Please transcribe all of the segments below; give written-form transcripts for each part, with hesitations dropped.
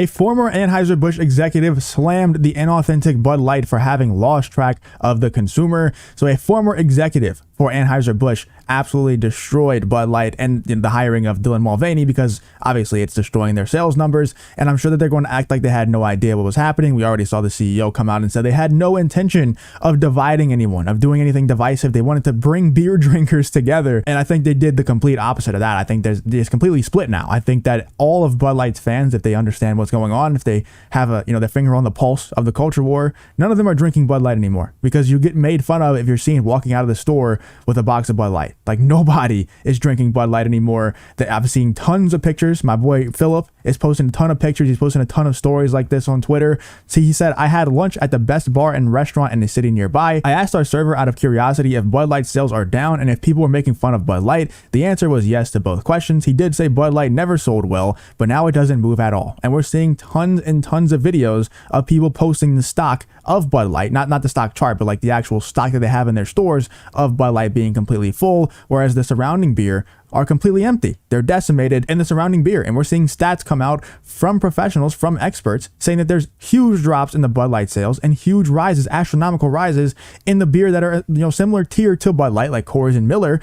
A former Anheuser Busch executive slammed the inauthentic Bud Light for having lost track of the consumer. So a former executive for Anheuser Busch absolutely destroyed Bud Light and the hiring of Mulvaney, because obviously it's destroying their sales numbers. And I'm sure that they're going to act like they had no idea what was happening. We already saw the CEO come out and said they had no intention of dividing anyone, of doing anything divisive. They wanted to bring beer drinkers together. And I think they did the complete opposite of that. I think it's completely split now. I think that all of Bud Light's fans, if they understand what's going on, if they have their finger on the pulse of the culture war, none of them are drinking Bud Light anymore, because you get made fun of if you're seen walking out of the store with a box of Bud Light. Like, nobody is drinking Bud Light anymore. I've seen tons of pictures. My boy Philip is posting a ton of pictures. He's posting a ton of stories like this on Twitter. See, he said, I had lunch at the best bar and restaurant in the city nearby. I asked our server out of curiosity if Bud Light sales are down and if people were making fun of Bud Light. The answer was yes to both questions. He did say Bud Light never sold well, but now it doesn't move at all. And we're seeing tons and tons of videos of people posting the stock of Bud Light, not the stock chart, but like the actual stock that they have in their stores of Bud Light being completely full, whereas the surrounding beer are completely empty. They're decimated in the surrounding beer. And we're seeing stats come out from professionals, from experts, saying that there's huge drops in the Bud Light sales and huge rises, astronomical rises in the beer that are, similar tier to Bud Light, like Coors and Miller.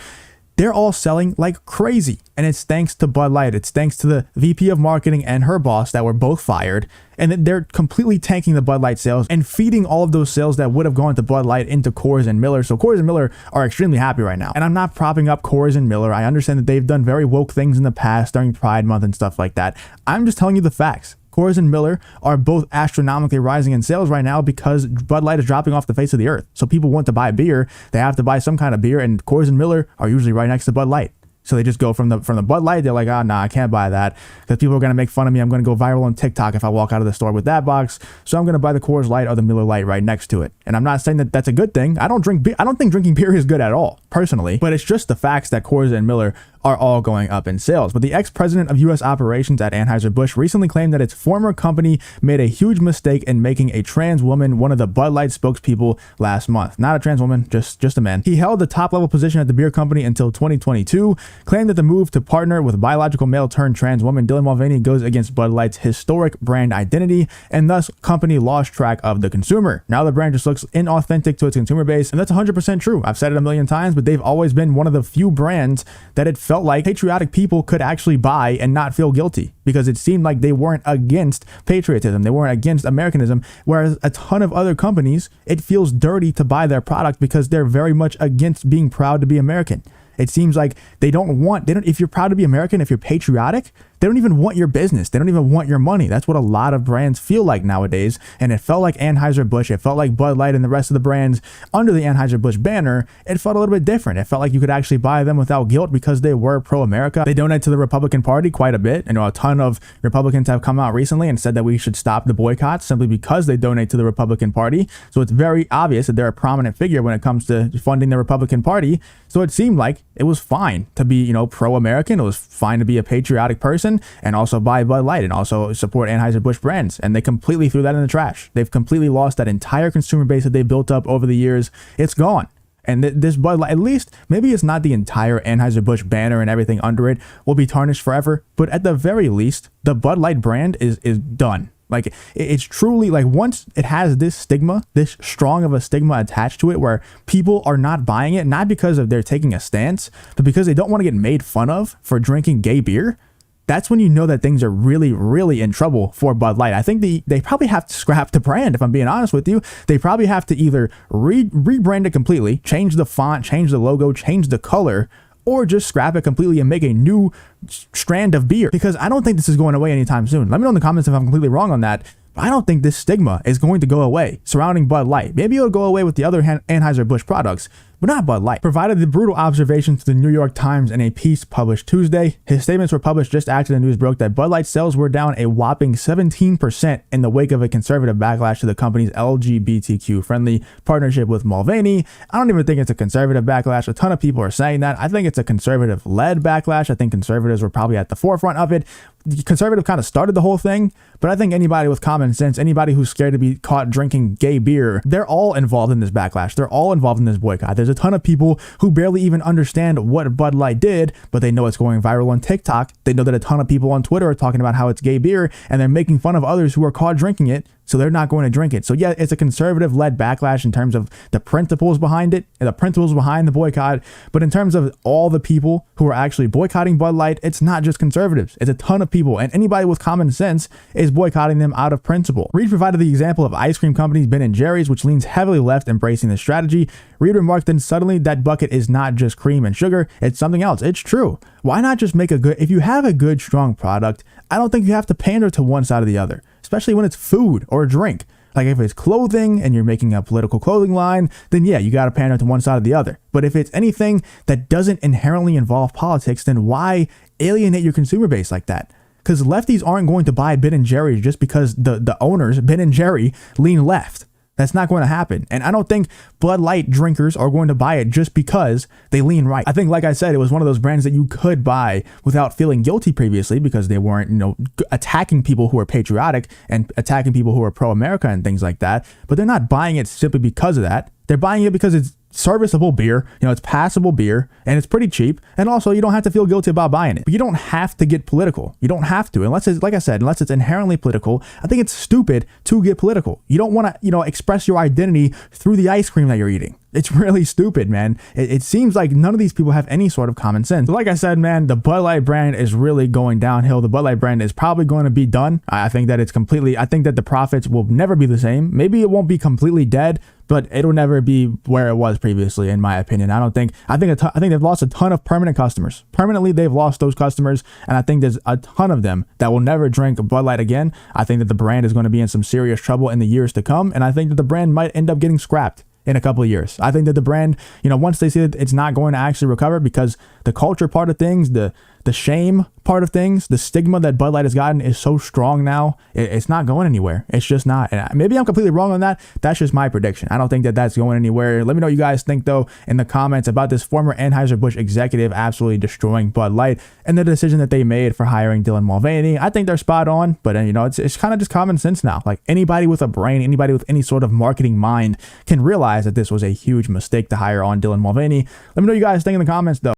They're all selling like crazy. And it's thanks to Bud Light. It's thanks to the VP of marketing and her boss that were both fired. And they're completely tanking the Bud Light sales and feeding all of those sales that would have gone to Bud Light into Coors and Miller. So Coors and Miller are extremely happy right now. And I'm not propping up Coors and Miller. I understand that they've done very woke things in the past during Pride Month and stuff like that. I'm just telling you the facts. Coors and Miller are both astronomically rising in sales right now because Bud Light is dropping off the face of the earth. So people want to buy beer. They have to buy some kind of beer, and Coors and Miller are usually right next to Bud Light. So they just go from the Bud Light. They're like, nah, I can't buy that because people are going to make fun of me. I'm going to go viral on TikTok if I walk out of the store with that box. So I'm going to buy the Coors Light or the Miller Light right next to it. And I'm not saying that that's a good thing. I don't drink beer. I don't think drinking beer is good at all, personally. But it's just the facts that Coors and Miller are all going up in sales. But the ex-president of U.S. operations at Anheuser Busch recently claimed that its former company made a huge mistake in making a trans woman one of the Bud Light spokespeople last month. Not a trans woman, just a man. He held the top-level position at the beer company until 2022, claimed that the move to partner with biological male turned trans woman Mulvaney goes against Bud Light's historic brand identity, and thus company lost track of the consumer. Now the brand just looks inauthentic to its consumer base, and that's 100% true. I've said it a million times, but they've always been one of the few brands that it felt like patriotic people could actually buy and not feel guilty, because it seemed like they weren't against patriotism. They weren't against Americanism, whereas a ton of other companies, it feels dirty to buy their product because they're very much against being proud to be American. It seems like if you're proud to be American, if you're patriotic, they don't even want your business. They don't even want your money. That's what a lot of brands feel like nowadays. And it felt like Anheuser Busch, it felt like Bud Light and the rest of the brands under the Anheuser Busch banner, it felt a little bit different. It felt like you could actually buy them without guilt because they were pro-America. They donate to the Republican Party quite a bit. A ton of Republicans have come out recently and said that we should stop the boycott simply because they donate to the Republican Party. So it's very obvious that they're a prominent figure when it comes to funding the Republican Party. So it seemed like it was fine to be, pro-American. It was fine to be a patriotic person and also buy Bud Light and also support Anheuser Busch brands. And they completely threw that in the trash. They've completely lost that entire consumer base that they built up over the years. It's gone. And this Bud Light, at least, maybe it's not the entire Anheuser Busch banner and everything under it will be tarnished forever. But at the very least, the Bud Light brand is done. Like, it's truly like, once it has this stigma, this strong of a stigma attached to it, where people are not buying it, not because of they're taking a stance, but because they don't want to get made fun of for drinking gay beer. That's when you know that things are really, really in trouble for Bud Light. I think they probably have to scrap the brand, if I'm being honest with you. They probably have to either rebrand it completely, change the font, change the logo, change the color, or just scrap it completely and make a new strand of beer, because I don't think this is going away anytime soon. Let me know in the comments if I'm completely wrong on that. But I don't think this stigma is going to go away surrounding Bud Light. Maybe it'll go away with the other Anheuser Busch products, but not Bud Light. Provided the brutal observation to the New York Times in a piece published Tuesday. His statements were published just after the news broke that Bud Light sales were down a whopping 17% in the wake of a conservative backlash to the company's LGBTQ-friendly partnership with Mulvaney. I don't even think it's a conservative backlash. A ton of people are saying that. I think it's a conservative-led backlash. I think conservatives were probably at the forefront of it. The conservative kind of started the whole thing, but I think anybody with common sense, anybody who's scared to be caught drinking gay beer, they're all involved in this backlash. They're all involved in this boycott. There's a ton of people who barely even understand what Bud Light did, but they know it's going viral on TikTok. They know that a ton of people on Twitter are talking about how it's gay beer, and they're making fun of others who are caught drinking it, so they're not going to drink it. So yeah, it's a conservative-led backlash in terms of the principles behind it, and the principles behind the boycott, but in terms of all the people who are actually boycotting Bud Light, it's not just conservatives. It's a ton of people, and anybody with common sense is boycotting them out of principle. Reed provided the example of ice cream companies Ben & Jerry's, which leans heavily left, embracing this strategy. Reed remarked, then suddenly that bucket is not just cream and sugar, it's something else. It's true. Why not just make a good, if you have a good, strong product, I don't think you have to pander to one side or the other, especially when it's food or a drink. Like if it's clothing and you're making a political clothing line, then yeah, you got to pander to one side or the other. But if it's anything that doesn't inherently involve politics, then why alienate your consumer base like that? Because lefties aren't going to buy Ben & Jerry's just because the owners, Ben & Jerry, lean left. That's not going to happen. And I don't think Bud Light drinkers are going to buy it just because they lean right. I think, like I said, it was one of those brands that you could buy without feeling guilty previously because they weren't, attacking people who are patriotic and attacking people who are pro-America and things like that. But they're not buying it simply because of that. They're buying it because it's serviceable beer, it's passable beer, and it's pretty cheap, and also you don't have to feel guilty about buying it. But you don't have to get political. You don't have to, unless it's, like I said, unless it's inherently political. I think it's stupid to get political. You don't want to, express your identity through the ice cream that you're eating. It's really stupid, man. It seems like none of these people have any sort of common sense. So like I said, man, the Bud Light brand is really going downhill. The Bud Light brand is probably going to be done. I think that I think that the profits will never be the same. Maybe it won't be completely dead, but it'll never be where it was previously, in my opinion. I think they've lost a ton of permanent customers. Permanently, they've lost those customers, and I think there's a ton of them that will never drink Bud Light again. I think that the brand is going to be in some serious trouble in the years to come, and I think that the brand might end up getting scrapped in a couple of years. I think that the brand, once they see that it's not going to actually recover, because the culture part of things, the shame part of things, the stigma that Bud Light has gotten is so strong now, it's not going anywhere. It's just not. And maybe I'm completely wrong on that. That's just my prediction. I don't think that that's going anywhere. Let me know what you guys think, though, in the comments about this former Anheuser Busch executive absolutely destroying Bud Light and the decision that they made for hiring Dylan Mulvaney. I think they're spot on, but it's kind of just common sense now. Like anybody with a brain, anybody with any sort of marketing mind can realize that this was a huge mistake to hire on Dylan Mulvaney. Let me know what you guys think in the comments, though.